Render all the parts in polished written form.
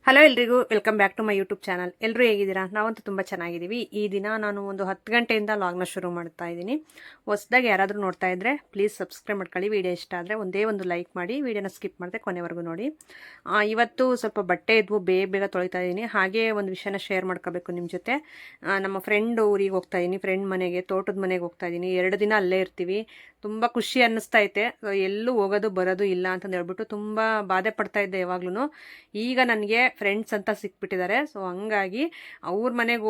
Hello ಎಲ್ರಿಗೂ welcome back to my YouTube channel. ಎಲ್ಲರೂ ಹೇಗಿದ್ದೀರಾ? ನಾವಂತೂ ತುಂಬ ಚೆನ್ನಾಗಿದ್ದೀವಿ. ಈ ದಿನ ನಾನು ಒಂದು 10 ಗಂಟೆಯಿಂದ ಲಾಗ್ನ ಶುರು ಮಾಡ್ತಾ ಇದ್ದೀನಿ. ಹೊಸದಾಗಿ ಯಾರಾದರೂ ನೋಡ್ತಾ ಇದ್ದರೆ ಪ್ಲೀಸ್ ಸಬ್ಸ್ಕ್ರೈಬ್ ಮಾಡ್ಕೊಳ್ಳಿ. ವಿಡಿಯೋ ಇಷ್ಟ ಆದರೆ ಒಂದೇ ಒಂದು ಲೈಕ್ ಮಾಡಿ, ವಿಡಿಯೋನ ಸ್ಕಿಪ್ ಮಾಡದೆ ಕೊನೆವರೆಗೂ ನೋಡಿ. ಇವತ್ತು ಸ್ವಲ್ಪ ಬಟ್ಟೆ ಇದ್ವು, ಬೇಗ ಬೇಗ ತೊಳಿತಾ ಇದ್ದೀನಿ. ಹಾಗೆ ಒಂದು ವಿಷಯನ ಶೇರ್ ಮಾಡ್ಕೋಬೇಕು ನಿಮ್ಮ ಜೊತೆ. ನಮ್ಮ ಫ್ರೆಂಡ್ ಊರಿಗೆ ಹೋಗ್ತಾ ಇದ್ದೀನಿ, ಫ್ರೆಂಡ್ ಮನೆಗೆ, ತೋಟದ ಮನೆಗೆ ಹೋಗ್ತಾ ಇದ್ದೀನಿ. 2 ದಿನ ಅಲ್ಲೇ ಇರ್ತೀವಿ. ತುಂಬ ಖುಷಿ ಅನ್ನಿಸ್ತೈತೆ. ಎಲ್ಲೂ ಹೋಗೋದು ಬರೋದು ಇಲ್ಲ ಅಂತಂದು ಹೇಳ್ಬಿಟ್ಟು ತುಂಬ ಬಾಧೆ ಪಡ್ತಾ ಇದ್ದೆ ಯಾವಾಗ್ಲೂ. ಈಗ ನನಗೆ ಫ್ರೆಂಡ್ಸ್ ಅಂತ ಸಿಕ್ಬಿಟ್ಟಿದ್ದಾರೆ. ಸೊ ಹಂಗಾಗಿ ಅವ್ರ ಮನೆಗೆ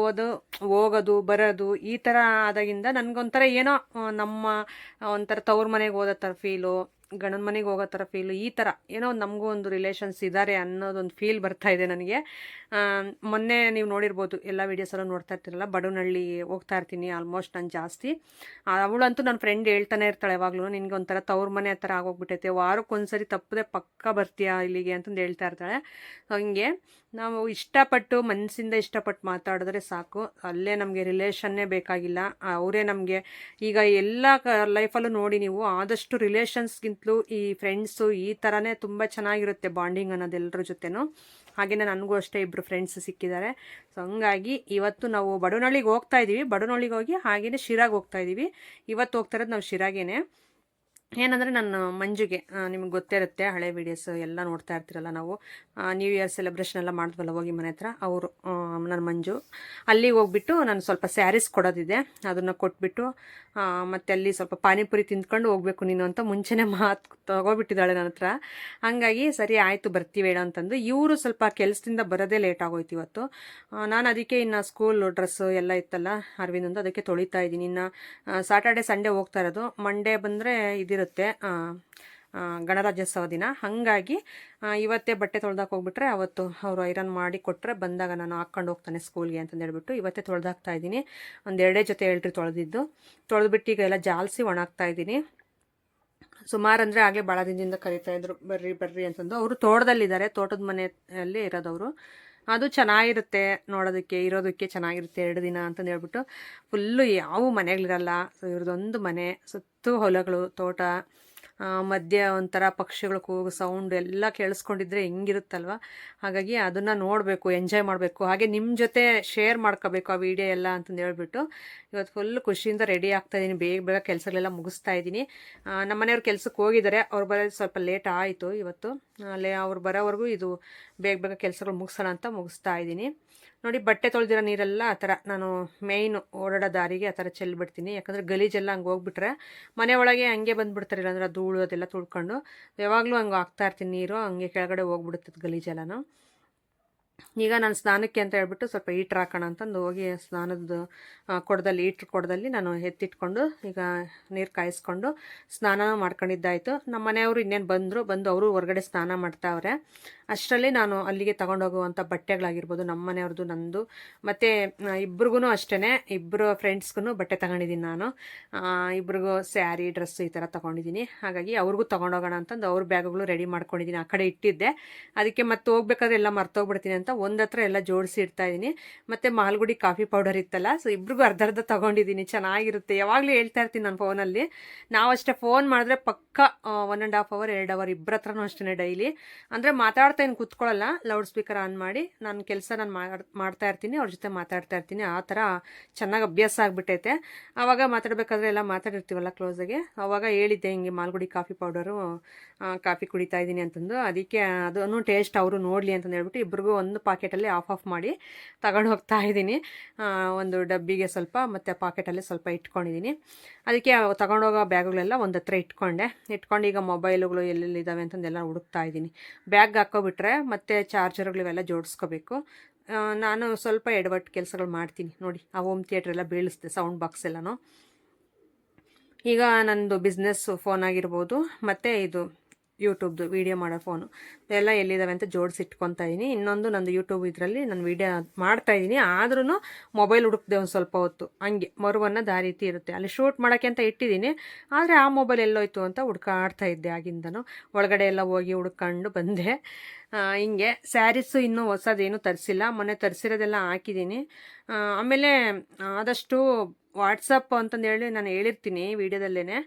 ಹೋಗೋದು ಬರೋದು ಈ ಥರ ಆದಾಗಿಂದ ನನಗೊಂಥರ ಏನೋ ನಮ್ಮ ಒಂಥರ ತವ್ರ ಮನೆಗೆ ಹೋದೋ ಥರ ಫೀಲು, ಗಂಡನ ಮನೆಗೆ ಹೋಗೋ ಥರ ಫೀಲು, ಈ ಥರ ಏನೋ ನಮಗೂ ಒಂದು ರಿಲೇಷನ್ಸ್ ಇದ್ದಾರೆ ಅನ್ನೋದೊಂದು ಫೀಲ್ ಬರ್ತಾ ಇದೆ ನನಗೆ. ಮೊನ್ನೆ ನೀವು ನೋಡಿರ್ಬೋದು, ಎಲ್ಲ ವೀಡಿಯೋಸಲ್ಲೂ ನೋಡ್ತಾ ಇರ್ತೀರಲ್ಲ, ಬಡವನಹಳ್ಳಿ ಹೋಗ್ತಾ ಇರ್ತೀನಿ ಆಲ್ಮೋಸ್ಟ್ ನಾನು ಜಾಸ್ತಿ. ಅವಳಂತೂ ನನ್ನ ಫ್ರೆಂಡ್ ಹೇಳ್ತಾನೆ ಇರ್ತಾಳೆ ಯಾವಾಗಲೂ, ನಿನಗೆ ಒಂಥರ ತವ್ರ ಮನೆ ಆ ಥರ ಆಗೋಗ್ಬಿಟ್ಟೈತೆ, ವಾರಕ್ಕೊಂದ್ಸರಿ ತಪ್ಪದೆ ಪಕ್ಕ ಬರ್ತೀಯಾ ಇಲ್ಲಿಗೆ ಅಂತಂದು ಹೇಳ್ತಾ ಇರ್ತಾಳೆ. ಹಂಗೆ ನಾವು ಇಷ್ಟಪಟ್ಟು ಮನಸ್ಸಿಂದ ಇಷ್ಟಪಟ್ಟು ಮಾತಾಡಿದ್ರೆ ಸಾಕು, ಅಲ್ಲೇ ನಮಗೆ ರಿಲೇಷನ್ನೇ ಬೇಕಾಗಿಲ್ಲ, ಅವರೇ ನಮಗೆ. ಈಗ ಎಲ್ಲ ಲೈಫಲ್ಲೂ ನೋಡಿ ನೀವು, ಆದಷ್ಟು ರಿಲೇಷನ್ಸ್ಗಿಂತಲೂ ಈ ಫ್ರೆಂಡ್ಸು ಈ ಥರನೇ ತುಂಬ ಚೆನ್ನಾಗಿರುತ್ತೆ ಬಾಂಡಿಂಗ್ ಅನ್ನೋದು ಎಲ್ಲರ ಜೊತೆನೂ. ಹಾಗೆಯೇ ನನಗೂ ಅಷ್ಟೇ ಇಬ್ಬರು ಫ್ರೆಂಡ್ಸ್ ಸಿಕ್ಕಿದ್ದಾರೆ. ಸೊ ಹಂಗಾಗಿ ಇವತ್ತು ನಾವು ಬಡವನಹಳ್ಳಿಗೆ ಹೋಗ್ತಾ ಇದ್ದೀವಿ. ಬಡವನಹಳ್ಳಿಗೆ ಹೋಗಿ ಹಾಗೆಯೇ ಶಿರಾಗೆ ಹೋಗ್ತಾ ಇದ್ದೀವಿ. ಇವತ್ತು ಹೋಗ್ತಾ ಇರೋದು ನಾವು ಶಿರಾಗೇನೆ. ಏನಂದರೆ ನನ್ನ ಮಂಜುಗೆ, ನಿಮಗೆ ಗೊತ್ತಿರುತ್ತೆ, ಹಳೆ ವೀಡಿಯೋಸ್ ಎಲ್ಲ ನೋಡ್ತಾ ಇರ್ತೀರಲ್ಲ ನಾವು, ನ್ಯೂ ಇಯರ್ ಸೆಲೆಬ್ರೇಷನ್ ಎಲ್ಲ ಮಾಡಿದ್ವಲ್ಲ ಹೋಗಿ ಮನೆ ಹತ್ರ, ಅವರು ನನ್ನ ಮಂಜು ಅಲ್ಲಿಗೆ ಹೋಗ್ಬಿಟ್ಟು ನಾನು ಸ್ವಲ್ಪ ಸ್ಯಾರೀಸ್ ಕೊಡೋದಿದೆ, ಅದನ್ನು ಕೊಟ್ಬಿಟ್ಟು ಮತ್ತು ಅಲ್ಲಿ ಸ್ವಲ್ಪ ಪಾನಿಪುರಿ ತಿಂದ್ಕೊಂಡು ಹೋಗ್ಬೇಕು ನೀನು ಅಂತ ಮುಂಚೆನೇ ಮಾತು ತಗೋಬಿಟ್ಟಿದ್ದಾಳೆ ನನ್ನ ಹತ್ರ. ಹಾಗಾಗಿ ಸರಿ ಆಯಿತು ಬರ್ತೀವಿ ಹೇಳೋ ಅಂತಂದು. ಇವರು ಸ್ವಲ್ಪ ಕೆಲಸದಿಂದ ಬರೋದೇ ಲೇಟ್ ಆಗೋಯ್ತು ಇವತ್ತು. ನಾನು ಅದಕ್ಕೆ ಇನ್ನು ಸ್ಕೂಲ್ ಡ್ರೆಸ್ಸು ಎಲ್ಲ ಇತ್ತಲ್ಲ ಅರವಿಂದಂದು, ಅದಕ್ಕೆ ತೊಳಿತಾ ಇದ್ದೀನಿ. ಇನ್ನು ಸಾಟರ್ಡೆ ಸಂಡೇ ಹೋಗ್ತಾ ಇರೋದು, ಮಂಡೇ ಬಂದರೆ ಇದಿರುತ್ತೆ ಗಣರಾಜ್ಯೋತ್ಸವ ದಿನ. ಹಾಗಾಗಿ ಇವತ್ತೇ ಬಟ್ಟೆ ತೊಳ್ದಾಕ ಹೋಗ್ಬಿಟ್ರೆ ಅವತ್ತು ಅವರು ಐರನ್ ಮಾಡಿ ಕೊಟ್ಟರೆ ಬಂದಾಗ ನಾನು ಹಾಕ್ಕೊಂಡು ಹೋಗ್ತಾನೆ ಸ್ಕೂಲ್ಗೆ ಅಂತಂದು ಹೇಳ್ಬಿಟ್ಟು ಇವತ್ತೇ ತೊಳ್ದಾಕ್ತಾ ಇದ್ದೀನಿ. 2 ಜೊತೆ ಹೇಳ್ರಿ ತೊಳೆದ್ಬಿಟ್ಟು ಈಗ ಎಲ್ಲ ಜಾಲಿಸಿ ಒಣಾಗ್ತಾ ಇದ್ದೀನಿ. ಸುಮಾರು ಅಂದರೆ ಆಗಲೇ ಭಾಳ ದಿನದಿಂದ ಕರೀತಾಯಿದ್ರು ಬರ್ರಿ ಬರ್ರಿ ಅಂತಂದು. ಅವರು ತೋಟದಲ್ಲಿದ್ದಾರೆ, ತೋಟದ ಮನೆಯಲ್ಲಿ ಇರೋದವರು. ಅದು ಚೆನ್ನಾಗಿರುತ್ತೆ ನೋಡೋದಕ್ಕೆ, ಇರೋದಕ್ಕೆ ಚೆನ್ನಾಗಿರುತ್ತೆ 2 ದಿನ ಅಂತಂದು ಹೇಳ್ಬಿಟ್ಟು. ಫುಲ್ಲು ಯಾವ ಮನೆಗಳಿರಲ್ಲ. ಸೊ ಇವ್ರದ್ದೊಂದು ಮನೆ, ಸುತ್ತು ಹೊಲಗಳು, ತೋಟ, ಮಧ್ಯೆ ಒಂಥರ ಪಕ್ಷಿಗಳು ಕೂಗು ಸೌಂಡ್ ಎಲ್ಲ ಕೇಳಿಸ್ಕೊಂಡಿದ್ರೆ ಹೆಂಗಿರುತ್ತಲ್ವ. ಹಾಗಾಗಿ ಅದನ್ನು ನೋಡಬೇಕು, ಎಂಜಾಯ್ ಮಾಡಬೇಕು, ಹಾಗೆ ನಿಮ್ಮ ಜೊತೆ ಶೇರ್ ಮಾಡ್ಕೋಬೇಕು ಆ ವಿಡಿಯೋ ಎಲ್ಲ ಅಂತಂದು ಹೇಳ್ಬಿಟ್ಟು ಇವತ್ತು ಫುಲ್ ಖುಷಿಯಿಂದ ರೆಡಿ ಆಗ್ತಾಯಿದ್ದೀನಿ. ಬೇಗ ಬೇಗ ಕೆಲಸಗಳೆಲ್ಲ ಮುಗಿಸ್ತಾ ಇದ್ದೀನಿ. ನಮ್ಮ ಮನೆಯವ್ರು ಕೆಲಸಕ್ಕೆ ಹೋಗಿದ್ದಾರೆ, ಅವ್ರು ಬರೋದು ಸ್ವಲ್ಪ ಲೇಟ್ ಆಯಿತು ಇವತ್ತು. ಅಲ್ಲೇ ಅವ್ರು ಬರೋವರೆಗೂ ಇದು ಬೇಗ ಬೇಗ ಕೆಲಸಗಳು ಮುಗಿಸೋಣ ಅಂತ ಮುಗಿಸ್ತಾ ಇದ್ದೀನಿ. ನೋಡಿ, ಬಟ್ಟೆ ತೊಳೆದಿರೋ ನೀರೆಲ್ಲ ಆ ಥರ ನಾನು ಮೇಯ್ನು ಓಡಾಡೋ ದಾರಿಗೆ ಆ ಥರ ಚೆಲ್ಬಿಡ್ತೀನಿ. ಯಾಕಂದರೆ ಗಲೀಜೆಲ್ಲ ಹಂಗೆ ಹೋಗ್ಬಿಟ್ರೆ ಮನೆ ಒಳಗೆ ಹಂಗೆ ಬಂದುಬಿಡ್ತಾರೆ, ಇಲ್ಲಾಂದ್ರೆ ಧೂಳು ಅದೆಲ್ಲ ತುಳ್ಕೊಂಡು. ಯಾವಾಗಲೂ ಹಂಗೆ ಹಾಕ್ತಾ ಇರ್ತೀನಿ ನೀರು, ಹಂಗೆ ಕೆಳಗಡೆ ಹೋಗ್ಬಿಡುತ್ತೆ ಗಲೀಜೆಲ್ಲನೂ. ಈಗ ನಾನು ಸ್ನಾನಕ್ಕೆ ಅಂತ ಹೇಳ್ಬಿಟ್ಟು ಸ್ವಲ್ಪ ಹೀಟ್ರ್ ಹಾಕೋಣ ಅಂತಂದು ಹೋಗಿ ಸ್ನಾನದ ಕೊಡದಲ್ಲಿ ನಾನು ಎತ್ತಿಟ್ಕೊಂಡು ಈಗ ನೀರು ಕಾಯಿಸ್ಕೊಂಡು ಸ್ನಾನ ಮಾಡ್ಕೊಂಡಿದ್ದಾಯಿತು. ನಮ್ಮ ಮನೆಯವರು ಇನ್ನೇನು ಬಂದು ಅವರು ಹೊರಗಡೆ ಸ್ನಾನ ಮಾಡ್ತಾವ್ರೆ. ಅಷ್ಟರಲ್ಲಿ ನಾನು ಅಲ್ಲಿಗೆ ತೊಗೊಂಡೋಗುವಂಥ ಬಟ್ಟೆಗಳಾಗಿರ್ಬೋದು, ನಮ್ಮ ಮನೆಯವ್ರದ್ದು, ನಂದು, ಮತ್ತು ಇಬ್ರಿಗೂ ಅಷ್ಟೇ, ಇಬ್ಬರು ಫ್ರೆಂಡ್ಸ್ಗೂ ಬಟ್ಟೆ ತಗೊಂಡಿದ್ದೀನಿ ನಾನು. ಇಬ್ರಿಗೂ ಸ್ಯಾರಿ, ಡ್ರೆಸ್ಸು ಈ ಥರ ತೊಗೊಂಡಿದ್ದೀನಿ. ಹಾಗಾಗಿ ಅವ್ರಿಗೂ ತೊಗೊಂಡೋಗೋಣ ಅಂತಂದು ಅವ್ರ ಬ್ಯಾಗ್ಗಳು ರೆಡಿ ಮಾಡ್ಕೊಂಡಿದ್ದೀನಿ, ಆ ಕಡೆ ಇಟ್ಟಿದ್ದೆ. ಅದಕ್ಕೆ ಮತ್ತೆ ಹೋಗ್ಬೇಕಾದ್ರೆ ಎಲ್ಲ ಮರ್ತೋಗ್ಬಿಡ್ತೀನಿ ಅಂತ ಒಂದತ್ರ ಎಲ್ಲ ಜೋಡಿಸಿ ಇಡ್ತಾ ಇದ್ದೀನಿ. ಮತ್ತು ಮಾಲ್ಗುಡಿ ಕಾಫಿ ಪೌಡರ್ ಇತ್ತಲ್ಲ, ಸೊ ಇಬ್ರಿಗೂ ಅರ್ಧ ತೊಗೊಂಡಿದ್ದೀನಿ. ಚೆನ್ನಾಗಿರುತ್ತೆ, ಯಾವಾಗಲೂ ಹೇಳ್ತಾ ಇರ್ತೀನಿ ನಾನು ಫೋನಲ್ಲಿ. ನಾವಷ್ಟೇ ಫೋನ್ ಮಾಡಿದ್ರೆ ಪಕ್ಕ 1.5 ಅವರ್ 2 ಅವರ್ ಇಬ್ಬರ ಹತ್ರನೂ ಅಷ್ಟೇ ಡೈಲಿ. ಅಂದರೆ ಮಾತಾಡ್ತಾ ಏನು ಕೂತ್ಕೊಳ್ಳಲ್ಲ, ಲೌಡ್ ಸ್ಪೀಕರ್ ಆನ್ ಮಾಡಿ ನಾನು ಕೆಲಸ ಮಾಡ್ತಾ ಇರ್ತೀನಿ, ಅವ್ರ ಜೊತೆ ಮಾತಾಡ್ತಾ ಇರ್ತೀನಿ. ಆ ಥರ ಚೆನ್ನಾಗಿ ಅಭ್ಯಾಸ ಆಗಿಬಿಟ್ಟೈತೆ. ಆವಾಗ ಮಾತಾಡಬೇಕಾದ್ರೆ ಎಲ್ಲ ಮಾತಾಡಿರ್ತೀವಲ್ಲ ಕ್ಲೋಸಾಗೆ, ಆವಾಗ ಹೇಳಿದ್ದೆ ಹಿಂಗೆ ಮಾಲ್ಗುಡಿ ಕಾಫಿ ಪೌಡರು ಕಾಫಿ ಕುಡಿತಾ ಇದ್ದೀನಿ ಅಂತಂದು. ಅದಕ್ಕೆ ಅದನ್ನು ಟೇಸ್ಟ್ ಅವರು ನೋಡಲಿ ಅಂತಂದು ಹೇಳ್ಬಿಟ್ಟು ಇಬ್ರಿಗೂ ಒಂದು ಪಾಕೆಟಲ್ಲಿ ಆಫ್ ಮಾಡಿ ತಗೊಂಡು ಹೋಗ್ತಾ ಇದ್ದೀನಿ. ಒಂದು ಡಬ್ಬಿಗೆ ಸ್ವಲ್ಪ ಮತ್ತು ಪಾಕೆಟಲ್ಲಿ ಸ್ವಲ್ಪ ಇಟ್ಕೊಂಡಿದ್ದೀನಿ. ಅದಕ್ಕೆ ತಗೊಂಡೋಗೋ ಬ್ಯಾಗುಗಳೆಲ್ಲ ಒಂದು ಹತ್ರ ಇಟ್ಕೊಂಡು ಈಗ ಮೊಬೈಲುಗಳು ಎಲ್ಲೆಲ್ಲಿದ್ದಾವೆ ಅಂತಂದೆಲ್ಲ ಹುಡುಕ್ತಾ ಇದ್ದೀನಿ. ಬ್ಯಾಗ್ ಹಾಕ್ಕೊಬಿಟ್ರೆ ಮತ್ತು ಚಾರ್ಜರ್ಗಳು ಇವೆಲ್ಲ ಜೋಡಿಸ್ಕೋಬೇಕು. ನಾನು ಸ್ವಲ್ಪ ಎಡವಟ್ಟು ಕೆಲಸಗಳು ಮಾಡ್ತೀನಿ ನೋಡಿ. ಆ ಹೋಮ್ ಥಿಯೇಟ್ರ್ ಎಲ್ಲ ಬೀಳಿಸ್ದೆ, ಸೌಂಡ್ ಬಾಕ್ಸ್ ಎಲ್ಲನೂ. ಈಗ ನಂದು ಬಿಸ್ನೆಸ್ ಫೋನ್ ಆಗಿರ್ಬೋದು, ಮತ್ತು ಇದು ಯೂಟ್ಯೂಬ್ದು ವೀಡಿಯೋ ಮಾಡೋ ಫೋನು ಎಲ್ಲ ಎಲ್ಲಿದ್ದಾವೆ ಅಂತ ಜೋಡಿಸಿಟ್ಕೊತಾ ಇದ್ದೀನಿ. ಇನ್ನೊಂದು ನಂದು ಯೂಟ್ಯೂಬ್ ಇದರಲ್ಲಿ ನಾನು ವೀಡಿಯೋ ಮಾಡ್ತಾಯಿದ್ದೀನಿ, ಆದ್ರೂ ಮೊಬೈಲ್ ಹುಡುಕ್ದೆ ಒಂದು ಸ್ವಲ್ಪ ಹೊತ್ತು, ಹಂಗೆ ಮರುವನ್ನೋದು ಆ ರೀತಿ ಇರುತ್ತೆ. ಅಲ್ಲಿ ಶೂಟ್ ಮಾಡೋಕ್ಕೆ ಅಂತ ಇಟ್ಟಿದ್ದೀನಿ, ಆದರೆ ಆ ಮೊಬೈಲ್ ಎಲ್ಲೋಯ್ತು ಅಂತ ಹುಡ್ಕಾಡ್ತಾ ಇದ್ದೆ ಆಗಿಂದನು. ಒಳಗಡೆ ಎಲ್ಲ ಹೋಗಿ ಹುಡ್ಕೊಂಡು ಬಂದೆ. ಹಿಂಗೆ ಸ್ಯಾರೀಸು ಇನ್ನೂ ಹೊಸದೇನು ತರಿಸಿಲ್ಲ, ಮೊನ್ನೆ ತರಿಸಿರೋದೆಲ್ಲ ಹಾಕಿದ್ದೀನಿ. ಆಮೇಲೆ ಆದಷ್ಟು ವಾಟ್ಸಪ್ ಅಂತಂದೇಳಿ ನಾನು ಹೇಳಿರ್ತೀನಿ ವೀಡಿಯೋದಲ್ಲೇ,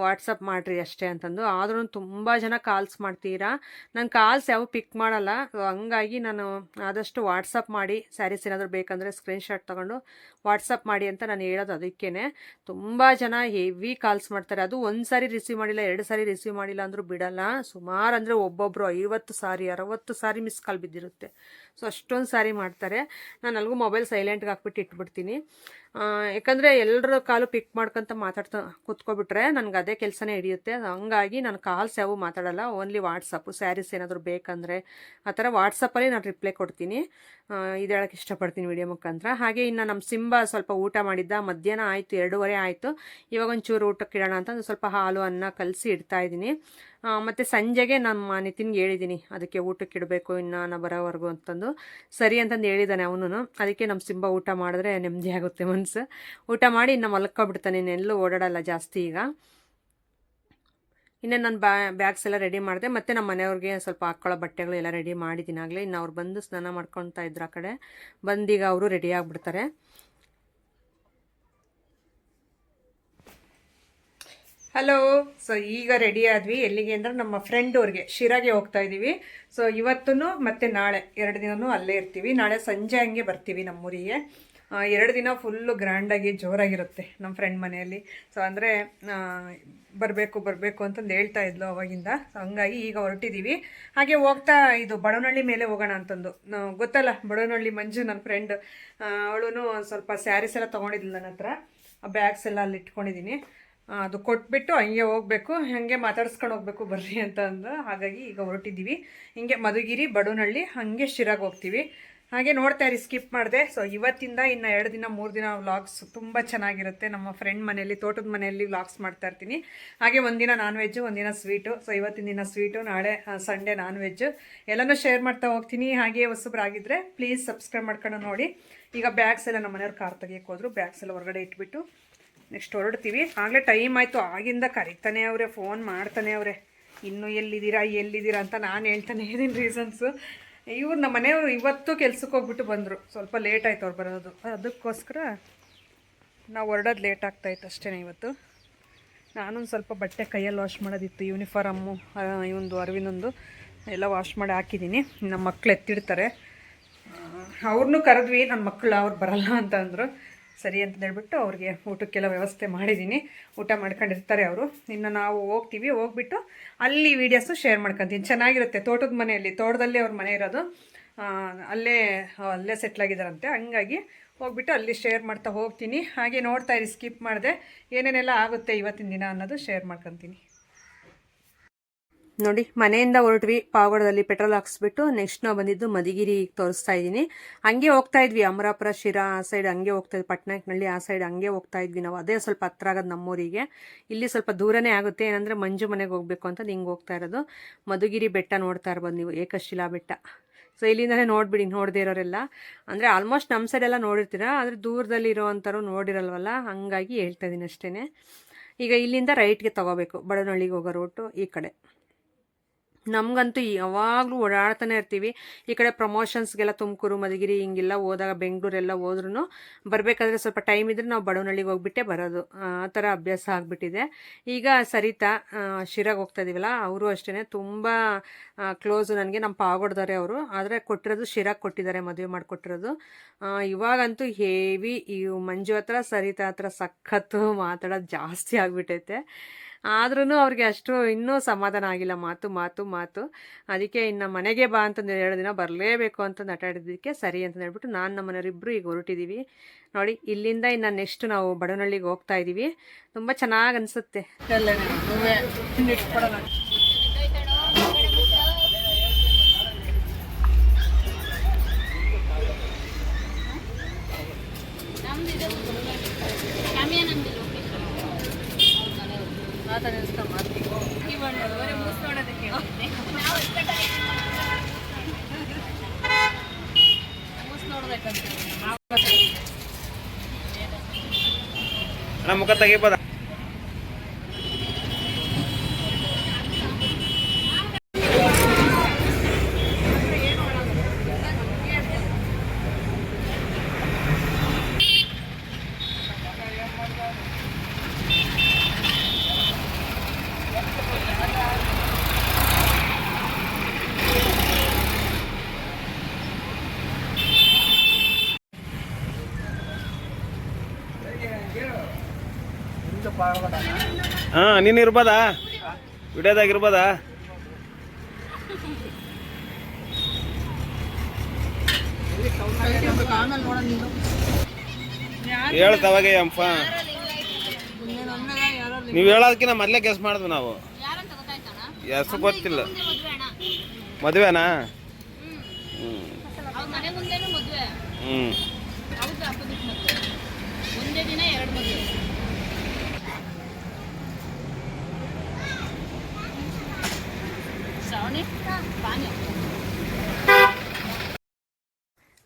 ವಾಟ್ಸಪ್ ಮಾಡಿರಿ ಅಷ್ಟೇ ಅಂತಂದು. ಆದ್ರೂ ತುಂಬ ಜನ ಕಾಲ್ಸ್ ಮಾಡ್ತೀರಾ, ನಾನು ಕಾಲ್ಸ್ ಯಾವ ಪಿಕ್ ಮಾಡಲ್ಲ. ಹಂಗಾಗಿ ನಾನು ಆದಷ್ಟು ವಾಟ್ಸಪ್ ಮಾಡಿ ಸ್ಯಾರೀಸ್ ಏನಾದರೂ ಬೇಕಂದರೆ ಸ್ಕ್ರೀನ್ಶಾಟ್ ತೊಗೊಂಡು ವಾಟ್ಸಪ್ ಮಾಡಿ ಅಂತ ನಾನು ಹೇಳೋದು. ಅದಕ್ಕೇ ತುಂಬ ಜನ ಹೆವಿ ಕಾಲ್ಸ್ ಮಾಡ್ತಾರೆ. ಅದು ಒಂದು ಸಾರಿ ರಿಸೀವ್ ಮಾಡಿಲ್ಲ, 2 ಸಾರಿ ರಿಸೀವ್ ಮಾಡಿಲ್ಲ ಅಂದರೂ ಬಿಡಲ್ಲ. ಸುಮಾರು ಅಂದರೆ ಒಬ್ಬೊಬ್ಬರು 50 ಸಾರಿ 60 ಸಾರಿ ಮಿಸ್ ಕಾಲ್ ಬಿದ್ದಿರುತ್ತೆ. ಸೊ ಅಷ್ಟೊಂದು ಸಾರಿ ಮಾಡ್ತಾರೆ. ನಾನು ಅಲ್ಗೂ ಮೊಬೈಲ್ ಸೈಲೆಂಟ್ಗೆ ಹಾಕ್ಬಿಟ್ಟು ಇಟ್ಬಿಡ್ತೀನಿ. ಯಾಕಂದರೆ ಎಲ್ಲರ ಕಾಲು ಪಿಕ್ ಮಾಡ್ಕೊತ ಮಾತಾಡ್ತಾ ಕೂತ್ಕೊಬಿಟ್ರೆ ನನಗೆ ಅದೇ ಕೆಲಸನೇ ಹಿಡಿಯುತ್ತೆ. ಹಂಗಾಗಿ ನಾನು ಕಾಲ್ಸ್ ಯಾವೂ ಮಾತಾಡಲ್ಲ, ಓನ್ಲಿ ವಾಟ್ಸಪ್ಪು. ಸ್ಯಾರೀಸ್ ಏನಾದರೂ ಬೇಕಂದರೆ ಆ ಥರ ವಾಟ್ಸಪ್ಪಲ್ಲಿ ನಾನು ರಿಪ್ಲೈ ಕೊಡ್ತೀನಿ. ಇದು ಹೇಳೋಕ್ಕೆ ಇಷ್ಟಪಡ್ತೀನಿ ವಿಡಿಯೋ ಮುಖಾಂತರ. ಹಾಗೆ ಇನ್ನು ನಮ್ಮ ಸಿಂಬ ಸ್ವಲ್ಪ ಊಟ ಮಾಡಿದ್ದ, ಮಧ್ಯಾಹ್ನ ಆಯಿತು, 2:30 ಆಯಿತು. ಇವಾಗ ಒಂಚೂರು ಊಟಕ್ಕೆ ಇಡೋಣ ಅಂತ ಸ್ವಲ್ಪ ಹಾಲು ಅನ್ನ ಕಲಸಿ ಇಡ್ತಾಯಿದ್ದೀನಿ. ಮತ್ತು ಸಂಜೆಗೆ ನಮ್ಮ ನಿತಿನ್ಗೆ ಹೇಳಿದ್ದೀನಿ ಅದಕ್ಕೆ ಊಟಕ್ಕೆ ಇಡಬೇಕು ಇನ್ನು ನಾನು ಬರೋವರೆಗೂ ಅಂತಂದು. ಸರಿ ಅಂತಂದು ಹೇಳಿದ್ದಾನೆ ಅವನು. ಅದಕ್ಕೆ ನಮ್ಮ ಸಿಂಬ ಊಟ ಮಾಡಿದ್ರೆ ನೆಮ್ಮದಿ ಆಗುತ್ತೆ ಮನಸ್ಸು. ಊಟ ಮಾಡಿ ಇನ್ನು ಮಲ್ಕೊಬಿಡ್ತಾನೆ, ಇನ್ನೆಲ್ಲೂ ಓಡಾಡಲ್ಲ ಜಾಸ್ತಿ ಈಗ. ಇನ್ನೇ ನಾನು ಬ್ಯಾಗ್ಸ್ ಎಲ್ಲ ರೆಡಿ ಮಾಡಿದೆ. ಮತ್ತು ನಮ್ಮ ಮನೆಯವ್ರಿಗೆ ಸ್ವಲ್ಪ ಹಾಕ್ಕೊಳ್ಳೋ ಬಟ್ಟೆಗಳು ಎಲ್ಲ ರೆಡಿ ಮಾಡಿದ್ದೀನಿ ಆಗಲೇ. ಇನ್ನು ಅವ್ರು ಬಂದು ಸ್ನಾನ ಮಾಡ್ಕೊತಾ ಇದ್ರು ಆ ಕಡೆ. ಬಂದೀಗ ಅವರು ರೆಡಿ ಆಗಿಬಿಡ್ತಾರೆ. ಹಲೋ. ಸೊ ಈಗ ರೆಡಿ ಆದ್ವಿ. ಎಲ್ಲಿಗೆ ಅಂದರೆ ನಮ್ಮ ಫ್ರೆಂಡ್ ಅವ್ರಿಗೆ ಶಿರಾಗೆ ಹೋಗ್ತಾ ಇದ್ದೀವಿ. ಸೊ ಇವತ್ತೂ ಮತ್ತು ನಾಳೆ 2 ದಿನವೂ ಅಲ್ಲೇ ಇರ್ತೀವಿ. ನಾಳೆ ಸಂಜೆ ಹಂಗೆ ಬರ್ತೀವಿ ನಮ್ಮೂರಿಗೆ. 2 ದಿನ ಫುಲ್ಲು ಗ್ರ್ಯಾಂಡಾಗಿ ಜೋರಾಗಿರುತ್ತೆ ನಮ್ಮ ಫ್ರೆಂಡ್ ಮನೆಯಲ್ಲಿ. ಸೊ ಅಂದರೆ ಬರಬೇಕು ಅಂತಂದು ಹೇಳ್ತಾ ಇದ್ಲು ಅವಾಗಿಂದ. ಸೊ ಹಂಗಾಗಿ ಈಗ ಹೊರಟಿದ್ದೀವಿ. ಹಾಗೆ ಹೋಗ್ತಾ ಇದು ಬಡವನಹಳ್ಳಿ ಮೇಲೆ ಹೋಗೋಣ ಅಂತಂದು. ಗೊತ್ತಲ್ಲ ಬಡವನಹಳ್ಳಿ ಮಂಜು ನನ್ನ ಫ್ರೆಂಡ್, ಅವಳು ಸ್ವಲ್ಪ ಸ್ಯಾರೀಸ್ ಎಲ್ಲ ತೊಗೊಂಡಿದ್ಲು ನನ್ನ ಹತ್ರ. ಆ ಬ್ಯಾಗ್ಸ್ ಎಲ್ಲ ಅಲ್ಲಿ ಇಟ್ಕೊಂಡಿದ್ದೀನಿ. ಅದು ಕೊಟ್ಬಿಟ್ಟು ಹಂಗೆ ಹೋಗಬೇಕು, ಹಾಗೆ ಮಾತಾಡ್ಸ್ಕೊಂಡು ಹೋಗಬೇಕು ಬರ್ರಿ ಅಂತ ಅಂದು. ಹಾಗಾಗಿ ಈಗ ಹೊರಟಿದ್ದೀವಿ. ಹಿಂಗೆ ಮಧುಗಿರಿ, ಬಡವನಹಳ್ಳಿ, ಹಾಗೆ ಶಿರಾಗೆ ಹೋಗ್ತೀವಿ. ಹಾಗೆ ನೋಡ್ತಾ ಇರಿ, ಸ್ಕಿಪ್ ಮಾಡಿದೆ. ಸೊ ಇವತ್ತಿಂದ ಇನ್ನು 2 ದಿನ 3 ದಿನ ವ್ಲಾಗ್ಸ್ ತುಂಬ ಚೆನ್ನಾಗಿರುತ್ತೆ. ನಮ್ಮ ಫ್ರೆಂಡ್ ಮನೆಯಲ್ಲಿ, ತೋಟದ ಮನೆಯಲ್ಲಿ ವ್ಲಾಗ್ಸ್ ಮಾಡ್ತಾ ಇರ್ತೀನಿ. ಹಾಗೆ ಒಂದಿನ ನಾನ್ ವೆಜ್ಜು, ಒಂದಿನ ಸ್ವೀಟು. ಸೊ ಇವತ್ತಿನ ದಿನ ಸ್ವೀಟು, ನಾಳೆ ಸಂಡೇ ನಾನ್ ವೆಜ್ಜು ಎಲ್ಲನೂ ಶೇರ್ ಮಾಡ್ತಾ ಹೋಗ್ತೀನಿ. ಹಾಗೆ ಹೊಸಬ್ರಾಗಿದ್ದರೆ ಪ್ಲೀಸ್ ಸಬ್ಸ್ಕ್ರೈಬ್ ಮಾಡ್ಕೊಂಡು ನೋಡಿ. ಈಗ ಬ್ಯಾಗ್ಸ್ ಎಲ್ಲ ನಮ್ಮ ಮನೆಯವ್ರು ಕಾರ್ ತೆಗಿಯೋಕೆ ಹೋದ್ರು. ಬ್ಯಾಗ್ಸ್ ಎಲ್ಲ ಹೊರಗಡೆ ಇಟ್ಬಿಟ್ಟು ನೆಕ್ಸ್ಟ್ ಹೊರಡ್ತೀವಿ. ಆಗಲೇ ಟೈಮ್ ಆಯಿತು, ಆಗಿಂದ ಕರಿತಾನೆ ಅವರೇ, ಫೋನ್ ಮಾಡ್ತಾನೆ ಅವರೇ, ಇನ್ನೂ ಎಲ್ಲಿದ್ದೀರಾ ಅಂತ ನಾನು ಹೇಳ್ತಾನೆ ಇದ್ದೀನಿ ರೀಸನ್ಸು. ಇವ್ರು ನಮ್ಮ ಮನೆಯವರು ಇವತ್ತು ಕೆಲ್ಸಕ್ಕೆ ಹೋಗ್ಬಿಟ್ಟು ಬಂದರು. ಸ್ವಲ್ಪ ಲೇಟ್ ಆಯ್ತು ಅವ್ರು ಬರೋದು. ಅದಕ್ಕೋಸ್ಕರ ನಾವು ಹೊರಡೋದು ಲೇಟ್ ಆಗ್ತಾಯಿತ್ತು ಅಷ್ಟೇ. ಇವತ್ತು ನಾನೊಂದು ಸ್ವಲ್ಪ ಬಟ್ಟೆ ಕೈಯಲ್ಲಿ ವಾಶ್ ಮಾಡೋದಿತ್ತು. ಯೂನಿಫಾರಮ್ಮು ಇವಂದು ಅರವಿಂದೊಂದು ಎಲ್ಲ ವಾಶ್ ಮಾಡಿ ಹಾಕಿದ್ದೀನಿ. ನಮ್ಮ ಮಕ್ಳು ಎತ್ತಿಡ್ತಾರೆ. ಅವ್ರನ್ನೂ ಕರೆದ್ವಿ, ನನ್ನ ಮಕ್ಕಳು ಅವ್ರು ಬರಲ್ಲ ಅಂತ ಅಂದರು. ಸರಿ ಅಂತ ಹೇಳ್ಬಿಟ್ಟು ಅವ್ರಿಗೆ ಊಟಕ್ಕೆಲ್ಲ ವ್ಯವಸ್ಥೆ ಮಾಡಿದ್ದೀನಿ. ಊಟ ಮಾಡ್ಕೊಂಡಿರ್ತಾರೆ ಅವರು. ಇನ್ನು ನಾವು ಹೋಗ್ತೀವಿ. ಹೋಗ್ಬಿಟ್ಟು ಅಲ್ಲಿ ವೀಡಿಯೋಸು ಶೇರ್ ಮಾಡ್ಕೊತೀನಿ. ಚೆನ್ನಾಗಿರುತ್ತೆ. ತೋಟದ ಮನೆಯಲ್ಲಿ, ತೋಟದಲ್ಲಿ ಅವ್ರ ಮನೆ ಇರೋದು. ಅಲ್ಲೇ ಸೆಟ್ಲಾಗಿದ್ದಾರಂತೆ. ಹಂಗಾಗಿ ಹೋಗ್ಬಿಟ್ಟು ಅಲ್ಲಿ ಶೇರ್ ಮಾಡ್ತಾ ಹೋಗ್ತೀನಿ. ಹಾಗೆ ನೋಡ್ತಾ ಇರಿ, ಸ್ಕಿಪ್ ಮಾಡಿದೆ. ಏನೇನೆಲ್ಲ ಆಗುತ್ತೆ ಇವತ್ತಿನ ದಿನ ಅನ್ನೋದು ಶೇರ್ ಮಾಡ್ಕೊತೀನಿ ನೋಡಿ. ಮನೆಯಿಂದ ಹೊರಟ್ವಿ, ಪಾವಗಡದಲ್ಲಿ ಪೆಟ್ರೋಲ್ ಹಾಕ್ಸ್ಬಿಟ್ಟು ನೆಕ್ಸ್ಟ್ ನಾವು ಬಂದಿದ್ದು ಮಧುಗಿರಿ ತೋರಿಸ್ತಾ ಇದ್ದೀನಿ. ಹಂಗೆ ಹೋಗ್ತಾ ಇದ್ವಿ, ಅಮರಾಪುರ, ಶಿರಾ ಆ ಸೈಡ್ ಹಂಗೆ ಹೋಗ್ತಾ ಇದ್ವಿ. ಪಟ್ನಾಯಕನಹಳ್ಳಿ ಆ ಸೈಡ್ ಹಂಗೆ ಹೋಗ್ತಾ ಇದ್ವಿ ನಾವು. ಅದೇ ಸ್ವಲ್ಪ ಹತ್ರ ಆಗೋದು ನಮ್ಮೂರಿಗೆ. ಇಲ್ಲಿ ಸ್ವಲ್ಪ ದೂರನೇ ಆಗುತ್ತೆ. ಏನಂದರೆ ಮಂಜು ಮನೆಗೆ ಹೋಗ್ಬೇಕು ಅಂತ ಹಿಂಗೆ ಹೋಗ್ತಾ ಇರೋದು. ಮಧುಗಿರಿ ಬೆಟ್ಟ ನೋಡ್ತಾ ಇರ್ಬೋದು ನೀವು, ಏಕಶಿಲಾ ಬೆಟ್ಟ. ಸೊ ಇಲ್ಲಿಂದಲೇ ನೋಡಿಬಿಡಿ, ನೋಡದೇ ಇರೋರೆಲ್ಲ. ಅಂದರೆ ಆಲ್ಮೋಸ್ಟ್ ನಮ್ಮ ಸೈಡೆಲ್ಲ ನೋಡಿರ್ತೀರ, ಆದರೆ ದೂರದಲ್ಲಿ ಇರೋವಂಥವ್ರು ನೋಡಿರಲ್ವಲ್ಲ, ಹಾಗಾಗಿ ಹೇಳ್ತಾ ಇದ್ದೀನಿ ಅಷ್ಟೇ. ಈಗ ಇಲ್ಲಿಂದ ರೈಟ್ಗೆ ತೊಗೋಬೇಕು, ಬಡವನಹಳ್ಳಿಗೆ ಹೋಗೋ ರೂಟು ಈ ಕಡೆ. ನಮಗಂತೂ ಯಾವಾಗಲೂ ಓಡಾಡ್ತಾನೆ ಇರ್ತೀವಿ. ಈ ಕಡೆ ಪ್ರಮೋಷನ್ಸ್ಗೆಲ್ಲ ತುಮಕೂರು, ಮಧುಗಿರಿ ಹಿಂಗೆಲ್ಲ ಹೋದಾಗ, ಬೆಂಗಳೂರೆಲ್ಲ ಹೋದ್ರೂ ಬರಬೇಕಾದ್ರೆ ಸ್ವಲ್ಪ ಟೈಮ್ ಇದ್ದರೆ ನಾವು ಬಡವನಹಳ್ಳಿಗೆ ಹೋಗ್ಬಿಟ್ಟೆ ಬರೋದು. ಆ ಥರ ಅಭ್ಯಾಸ ಆಗಿಬಿಟ್ಟಿದೆ. ಈಗ ಸರಿತಾ ಶಿರಾಗೆ ಹೋಗ್ತಾ ಇದೀವಲ್ಲ, ಅವರು ಅಷ್ಟೇ ತುಂಬ ಕ್ಲೋಸು ನನಗೆ. ನಮ್ಮ ಪಾವಗಡದವರೇ ಅವರು, ಆದರೆ ಕೊಟ್ಟಿರೋದು ಶಿರಾಗೆ ಕೊಟ್ಟಿದ್ದಾರೆ, ಮದುವೆ ಮಾಡಿಕೊಟ್ಟಿರೋದು. ಇವಾಗಂತೂ ಹೇವಿ ಈ ಮಂಜು ಹತ್ರ, ಸರಿತಾ ಹತ್ರ ಸಖತ್ತು ಮಾತಾಡೋದು ಜಾಸ್ತಿ ಆಗಿಬಿಟ್ಟೈತೆ. ಆದ್ರೂ ಅವ್ರಿಗೆ ಅಷ್ಟು ಇನ್ನೂ ಸಮಾಧಾನ ಆಗಿಲ್ಲ. ಮಾತು. ಅದಕ್ಕೆ ಇನ್ನು ಮನೆಗೆ ಬಾ ಅಂತಂದು 2 ದಿನ ಬರಲೇಬೇಕು ಅಂತಂದು ಆಟಾಡಿದ್ದಕ್ಕೆ ಸರಿ ಅಂತ ಹೇಳ್ಬಿಟ್ಟು ನಾನು ನಮ್ಮ ಮನೆಯವರಿಬ್ಬರು ಈಗ ಹೊರಟಿದ್ದೀವಿ ನೋಡಿ. ಇಲ್ಲಿಂದ ಇನ್ನು ನೆಕ್ಸ್ಟ್ ನಾವು ಬಡವನಹಳ್ಳಿಗೆ ಹೋಗ್ತಾ ಇದ್ದೀವಿ. ತುಂಬ ಚೆನ್ನಾಗಿ ಅನಿಸುತ್ತೆ. ಮುಖ ತೆಗಿಬೋದ? ಹಾಂ ನೀನು ಇರ್ಬೋದಾ ವಿಡಿಯೋದಾಗ ಇರ್ಬೋದಾ ಹೇಳ್ತವಾಗ ಅಂಪ ನೀವು ಹೇಳೋದಕ್ಕಿಂತ ಮೊದಲೇ ಗೆಸ್ ಮಾಡಿದ್ವಿ ನಾವು ಹೆಸರು ಗೊತ್ತಿಲ್ಲ ಮದುವೆನಾ ಹ್ಞೂ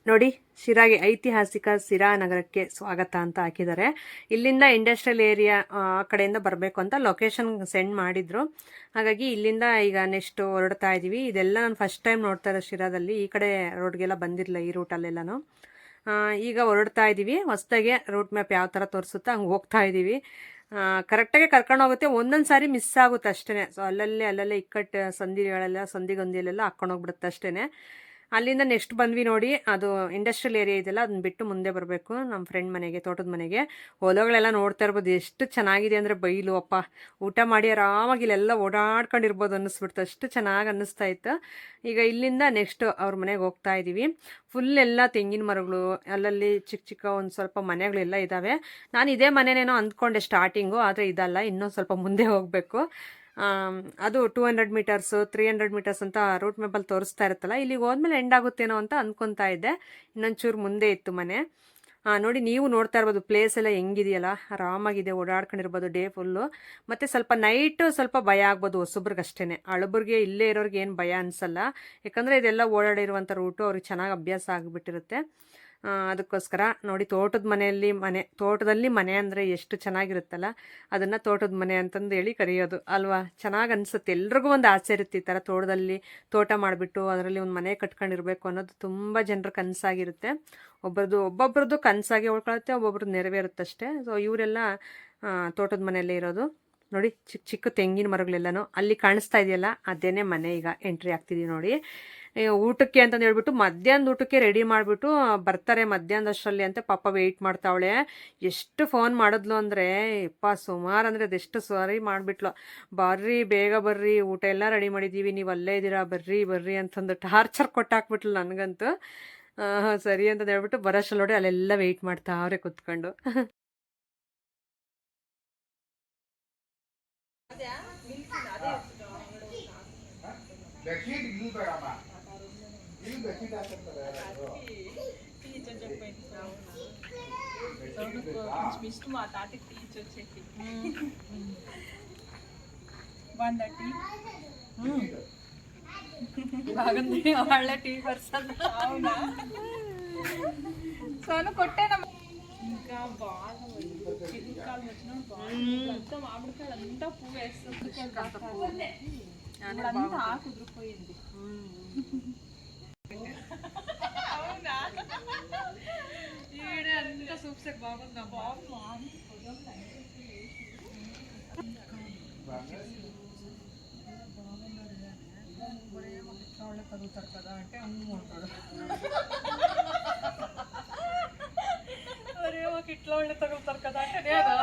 ನೋಡಿ ಶಿರಾಗೆ ಐತಿಹಾಸಿಕ ಸಿರಾ ನಗರಕ್ಕೆ ಸ್ವಾಗತ ಅಂತ ಹಾಕಿದ್ದಾರೆ. ಇಲ್ಲಿಂದ ಇಂಡಸ್ಟ್ರಿಯಲ್ ಏರಿಯಾ ಆ ಕಡೆಯಿಂದ ಬರಬೇಕು ಅಂತ ಲೊಕೇಶನ್ ಸೆಂಡ್ ಮಾಡಿದ್ರು. ಹಾಗಾಗಿ ಇಲ್ಲಿಂದ ಈಗ ನೆಕ್ಸ್ಟ್ ಹೊರಡ್ತಾ ಇದ್ದೀವಿ. ಇದೆಲ್ಲ ನಾನು ಫಸ್ಟ್ ಟೈಮ್ ನೋಡ್ತಾ ಇರೋ ಶಿರಾದಲ್ಲಿ. ಈ ಕಡೆ ರೋಡ್ಗೆಲ್ಲ ಬಂದಿರಲಿಲ್ಲ ಈ ರೂಟಲ್ಲೆಲ್ಲನೂ. ಈಗ ಹೊರಡ್ತಾ ಇದ್ದೀವಿ. ಹೊಸದಾಗೆ ರೂಟ್ ಮ್ಯಾಪ್ ಯಾವ ಥರ ತೋರಿಸುತ್ತಾ ಹಂಗೆ ಹೋಗ್ತಾ ಇದ್ದೀವಿ. ಕರೆಕ್ಟಾಗಿ ಕರ್ಕೊಂಡು ಹೋಗುತ್ತೆ. ಒಂದೊಂದು ಸಾರಿ ಮಿಸ್ ಆಗುತ್ತೆ ಅಷ್ಟೇ. ಸೊ ಅಲ್ಲಲ್ಲೇ ಇಕ್ಕಟ್ಟು ಸಂದಿಗೊಂದಿಯಲ್ಲೆಲ್ಲ ಹಾಕ್ಕೊಂಡು ಹೋಗ್ಬಿಡುತ್ತೆ ಅಷ್ಟೇ. ಅಲ್ಲಿಂದ ನೆಕ್ಸ್ಟ್ ಬಂದ್ವಿ ನೋಡಿ, ಅದು ಇಂಡಸ್ಟ್ರಿಯಲ್ ಏರಿಯಾ ಇದೆಯಲ್ಲ, ಅದನ್ನ ಬಿಟ್ಟು ಮುಂದೆ ಬರಬೇಕು ನಮ್ಮ ಫ್ರೆಂಡ್ ಮನೆಗೆ, ತೋಟದ ಮನೆಗೆ. ಹೊಲಗಳೆಲ್ಲ ನೋಡ್ತಾ ಇರ್ಬೋದು ಎಷ್ಟು ಚೆನ್ನಾಗಿದೆ ಅಂದರೆ ಬೈಲು ಅಪ್ಪ. ಊಟ ಮಾಡಿ ಆರಾಮಾಗಿ ಇಲ್ಲೆಲ್ಲ ಓಡಾಡ್ಕೊಂಡಿರ್ಬೋದು ಅನ್ನಿಸ್ಬಿಡ್ತು, ಅಷ್ಟು ಚೆನ್ನಾಗಿ ಅನ್ನಿಸ್ತಾ ಇತ್ತು. ಈಗ ಇಲ್ಲಿಂದ ನೆಕ್ಸ್ಟ್ ಅವ್ರ ಮನೆಗೆ ಹೋಗ್ತಾ ಇದ್ದೀವಿ. ಫುಲ್ ಎಲ್ಲ ತೆಂಗಿನ ಮರಗಳು, ಅಲ್ಲಲ್ಲಿ ಚಿಕ್ಕ ಚಿಕ್ಕ ಒಂದು ಸ್ವಲ್ಪ ಮನೆಗಳೆಲ್ಲ ಇದ್ದಾವೆ. ನಾನು ಇದೇ ಮನೆನೇನೋ ಅಂದ್ಕೊಂಡೆ ಸ್ಟಾರ್ಟಿಂಗು, ಆದರೆ ಇದಲ್ಲ, ಇನ್ನೂ ಸ್ವಲ್ಪ ಮುಂದೆ ಹೋಗಬೇಕು. ಅದು 200 ಮೀಟರ್ಸು 300 ಮೀಟರ್ಸ್ ಅಂತ ರೂಟ್ ಮ್ಯಾಪಲ್ಲಿ ತೋರಿಸ್ತಾ ಇರುತ್ತಲ್ಲ, ಇಲ್ಲಿಗೆ ಹೋದ್ಮೇಲೆ ಎಂಡ್ ಆಗುತ್ತೇನೋ ಅಂತ ಅಂದ್ಕೊತಾ ಇದ್ದೆ. ಇನ್ನೊಂಚೂರು ಮುಂದೆ ಇತ್ತು ಮನೆ. ನೋಡಿ ನೀವು ನೋಡ್ತಾ ಇರ್ಬೋದು ಪ್ಲೇಸ್ ಎಲ್ಲ ಹೆಂಗಿದೆಯಲ್ಲ, ಆರಾಮಾಗಿದೆ, ಓಡಾಡ್ಕೊಂಡಿರ್ಬೋದು ಡೇ ಫುಲ್ಲು. ಮತ್ತು ಸ್ವಲ್ಪ ನೈಟು ಸ್ವಲ್ಪ ಭಯ ಆಗ್ಬೋದು ಹೊಸಬ್ರಿಗಷ್ಟೇ. ಹಳಬ್ರಿಗೆ ಇಲ್ಲೇ ಇರೋರಿಗೆ ಏನು ಭಯ ಅನಿಸಲ್ಲ, ಯಾಕಂದರೆ ಇದೆಲ್ಲ ಓಡಾಡಿರುವಂಥ ರೂಟು ಅವ್ರಿಗೆ ಚೆನ್ನಾಗಿ ಅಭ್ಯಾಸ ಆಗಿಬಿಟ್ಟಿರುತ್ತೆ. ಅದಕ್ಕೋಸ್ಕರ ನೋಡಿ, ತೋಟದಲ್ಲಿ ಮನೆ ಅಂದರೆ ಎಷ್ಟು ಚೆನ್ನಾಗಿರುತ್ತಲ್ಲ, ಅದನ್ನು ತೋಟದ ಮನೆ ಅಂತಂದು ಹೇಳಿ ಕರೆಯೋದು ಅಲ್ವಾ. ಚೆನ್ನಾಗಿ ಅನಿಸುತ್ತೆ. ಎಲ್ರಿಗೂ ಒಂದು ಆಸೆ ಇರುತ್ತೆ ಈ ಥರ ತೋಟ ಮಾಡಿಬಿಟ್ಟು ಅದರಲ್ಲಿ ಒಂದು ಮನೆ ಕಟ್ಕೊಂಡಿರ್ಬೇಕು ಅನ್ನೋದು ತುಂಬ ಜನರ ಕನಸಾಗಿರುತ್ತೆ. ಒಬ್ಬೊಬ್ರದ್ದು ಕನಸಾಗಿ ಉಳ್ಕೊಳುತ್ತೆ, ಒಬ್ಬೊಬ್ರದ್ದು ನೆರವೇರುತ್ತಷ್ಟೇ. ಸೊ ಇವರೆಲ್ಲ ತೋಟದ ಮನೆಯಲ್ಲೇ ಇರೋದು. ನೋಡಿ ಚಿಕ್ಕ ಚಿಕ್ಕ ತೆಂಗಿನ ಮರಗಳೆಲ್ಲನೂ ಅಲ್ಲಿ ಕಾಣಿಸ್ತಾ ಇದೆಯಲ್ಲ, ಅದೇನೇ ಮನೆ. ಈಗ ಎಂಟ್ರಿ ಆಗ್ತಿದ್ದೀವಿ ನೋಡಿ. ಊಟಕ್ಕೆ ಅಂತಂದು ಹೇಳ್ಬಿಟ್ಟು ಮಧ್ಯಾಹ್ನದ ಊಟಕ್ಕೆ ರೆಡಿ ಮಾಡಿಬಿಟ್ಟು ಬರ್ತಾರೆ ಮಧ್ಯಾಹ್ನದಷ್ಟರಲ್ಲಿ ಅಂತ ಪಾಪ ವೆಯ್ಟ್ ಮಾಡ್ತಾವಳೆ. ಎಷ್ಟು ಫೋನ್ ಮಾಡಿದ್ಲು ಅಂದರೆ ಸುಮಾರು ಅಂದರೆ ಅದೆಷ್ಟು ಸಾರಿ ಮಾಡಿಬಿಟ್ಲು. ಬೇಗ ಬರ್ರಿ, ಊಟ ಎಲ್ಲ ರೆಡಿ ಮಾಡಿದ್ದೀವಿ, ನೀವು ಅಲ್ಲೇ ಇದ್ದೀರಾ, ಬರ್ರಿ ಅಂತಂದು ಟಾರ್ಚರ್ ಕೊಟ್ಟಾಕ್ಬಿಟ್ಲು ನನಗಂತೂ. ಸರಿ ಅಂತಂದು ಹೇಳ್ಬಿಟ್ಟು ಬರೋಷ್ಟರಲ್ಲಿ ನೋಡಿ ಅಲ್ಲೆಲ್ಲ ವೆಯ್ಟ್ ಮಾಡ್ತಾ ಅವ್ರೆ ಕೂತ್ಕೊಂಡು. బాగుంది వాళ్ళ టీ పర్సన్. అవునా సోను కొట్టేనా ఇంకా బాగా చిన్నకాయలు వచ్చిన మామిడికాయలు అంతా పువ్వు వేస్తుంది, అంతా ఆకు కుదిరిపోయింది. అవునా ఈడే అంతా సూప్సెక్ బాగుందా? బాగుంది. ఒళ్ళే తగులుతారు కదా అంటే అమ్ము ఉంటాడు. ఒరే మాకు ఇట్లా ఒళ్ళే తగులుతారు కదా అంటే నేను